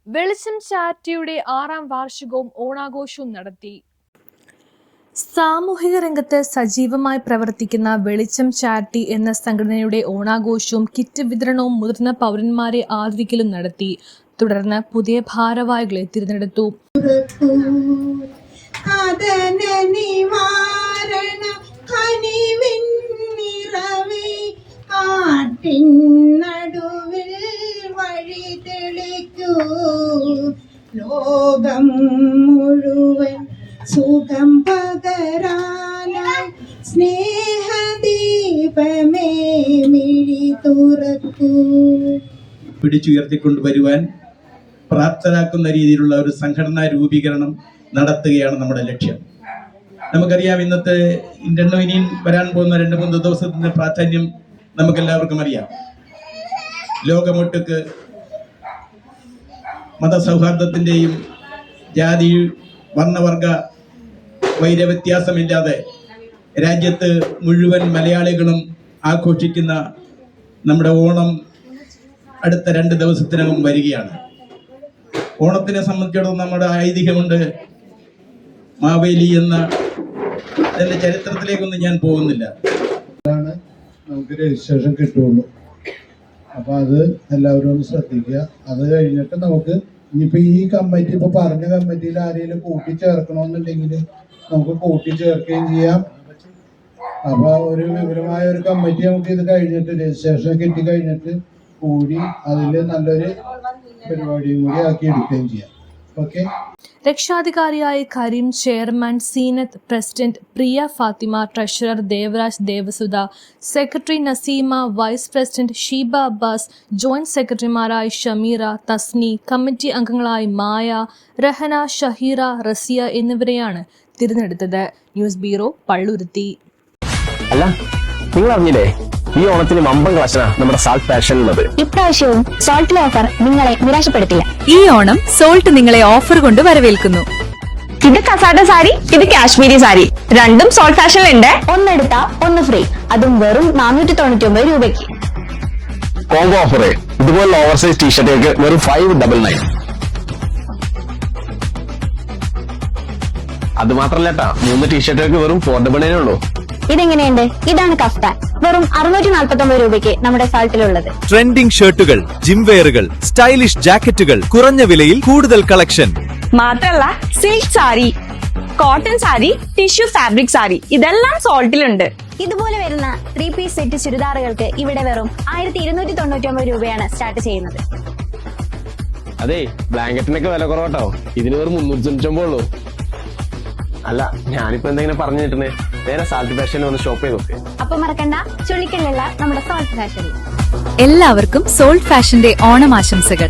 വെളിച്ചം ചാരിറ്റിയുടെ 6ാം വാർഷികവും ഓണാഘോഷവും നടത്തി. സാമൂഹിക രംഗത്ത് സജീവമായി പ്രവർത്തിക്കുന്ന വെളിച്ചം ചാരിറ്റി എന്ന സംഘടനയുടെ ഓണാഘോഷവും കിറ്റ് വിതരണവും മുതിർന്ന പൗരന്മാരെ ആദരിക്കലും നടത്തി. തുടർന്ന് പുതിയ ഭാരവാഹികളെ തിരഞ്ഞെടുത്തു. ലോകം മുഴുവൻ സുഖം പകരാനായി സ്നേഹദീപമേ മിഴി തുറക്കൂ. പിടിച്ചുയർത്തിക്കൊണ്ടുവരുവാൻ പ്രാപ്തരാക്കുന്ന രീതിയിലുള്ള ഒരു സംഘടനാ രൂപീകരണം നടത്തുകയാണ് നമ്മുടെ ലക്ഷ്യം. നമുക്കറിയാം, ഇന്നത്തെ ഇനിയും വരാൻ പോകുന്ന 2-3 ദിവസത്തിന്റെ പ്രാധാന്യം നമുക്കെല്ലാവർക്കും അറിയാം. ലോകമൊട്ടുക്ക് മതസൗഹാർദ്ദത്തിൻ്റെയും ജാതി വർണ്ണവർഗ വൈരവ്യത്യാസമില്ലാതെ രാജ്യത്ത് മുഴുവൻ മലയാളികളും ആഘോഷിക്കുന്ന നമ്മുടെ ഓണം അടുത്ത 2 ദിവസത്തിനകം വരികയാണ്. ഓണത്തിനെ സംബന്ധിച്ചിടത്തോളം നമ്മുടെ ഐതിഹ്യമുണ്ട്. മാവേലി എന്ന അതിൻ്റെ ചരിത്രത്തിലേക്കൊന്നും ഞാൻ പോകുന്നില്ല. നമുക്ക് രജിസ്ട്രേഷൻ കിട്ടുള്ളൂ. അപ്പോൾ അത് എല്ലാവരും ഒന്ന് ശ്രദ്ധിക്കുക. അത് കഴിഞ്ഞിട്ട് നമുക്ക് ഇനിയിപ്പോൾ ഈ കമ്മിറ്റി ഇപ്പോൾ പറഞ്ഞ കമ്മിറ്റിയിൽ ആരെങ്കിലും കൂട്ടിച്ചേർക്കണമെന്നുണ്ടെങ്കിൽ നമുക്ക് കൂട്ടിച്ചേർക്കുകയും ചെയ്യാം. അപ്പോൾ ഒരു വിപുലമായ ഒരു കമ്മിറ്റി നമുക്ക് ഇത് കഴിഞ്ഞിട്ട് രജിസ്ട്രേഷൻ കിട്ടിക്കഴിഞ്ഞിട്ട് കൂടി അതിൽ നല്ലൊരു പരിപാടിയും കൂടി ആക്കി എടുക്കുകയും ചെയ്യാം. ഓക്കെ. രക്ഷാധികാരിയായ Kareem, chairman Seenath, president Priya Fathima, treasurer Devaraj Devasudha, secretary Naseema, vice president Sheeba Abbas, joint സെക്രട്ടറിമാരായ ഷമീറ, തസ്നി, കമ്മിറ്റി അംഗങ്ങളായ മായ, റഹന, ഷഹീറ, റസിയ എന്നിവരെയാണ് തിരഞ്ഞെടുത്തത്. News bureau, Palluruthy. അല്ല, നിങ്ങൾ അറിഞ്ഞില്ലേ, ഈ ഓണത്തിന് വമ്പൻ കളക്ഷനാ നമ്മുടെ സാൾട്ട് ഫാഷനിലുള്ളത്. ഇപ്രാവശ്യവും സോൾട്ടിലെ ഓഫർ നിങ്ങളെ നിരാശപ്പെടുത്തില്ല. ഈ ഓണം സോൾട്ട് നിങ്ങളെ ഓഫർ കൊണ്ട് വരവേൽക്കുന്നു. ഇത് കസാട്ട സാരി, ഇത് കാശ്മീരി സാരി, രണ്ടും സോൾട്ട് ഫാഷനിലുണ്ട്. ഒന്നെടുത്താ ഒന്ന് ഫ്രീ, അതും വെറും 499 രൂപയ്ക്ക്. Combo offer. ഇതുപോലുള്ള ഓവർ സൈസ് ടീഷർട്ടുകൾക്ക് വെറും 599. അത് മാത്രല്ല ട്ടാ, 3 ടീഷർട്ടുകൾക്ക് വെറും 499 ഉള്ളൂ. ഇതെങ്ങനെയുണ്ട്? ഇതാണ് കഫ്താൻ, വെറും 649 രൂപയ്ക്ക് നമ്മുടെ സാൾട്ടിലുള്ളത്. ട്രെൻഡിംഗ് ഷർട്ടുകൾ, ജിം വെയറുകൾ, സ്റ്റൈലിഷ് ജാക്കറ്റുകൾ, കുറഞ്ഞ വിലയിൽ കൂടുതൽ കളക്ഷൻ. മാത്രല്ല silk sari, cotton sari, tissue fabric sari, ഇതെല്ലാം സോൾട്ടിലുണ്ട്. ഇതുപോലെ വരുന്ന 3 പീസ് സെറ്റ് ചുരിദാറുകൾക്ക് ഇവിടെ വെറും 1299 രൂപയാണ് സ്റ്റാർട്ട് ചെയ്യുന്നത്. അതെ, ബ്ലാങ്കറ്റിനൊക്കെ വില കുറവട്ടോ. ഇതിന് വെറും 399 ഉള്ളൂ. അല്ല, ഞാനിപ്പോ എന്തെങ്കിലും പറഞ്ഞിട്ടുണ്ടേ, നേരെ സാൾട്ട് ഫാഷനിൽ വന്ന് ഷോപ്പ് ചെയ്ത് നോക്ക്. അപ്പൊ മറക്കണ്ട, ചുള്ളിക്കലുള്ള നമ്മുടെ സോൾട്ട് ഫാഷനിൽ. എല്ലാവർക്കും സോൾട്ട് ഫാഷന്റെ ഓണം ആശംസകൾ.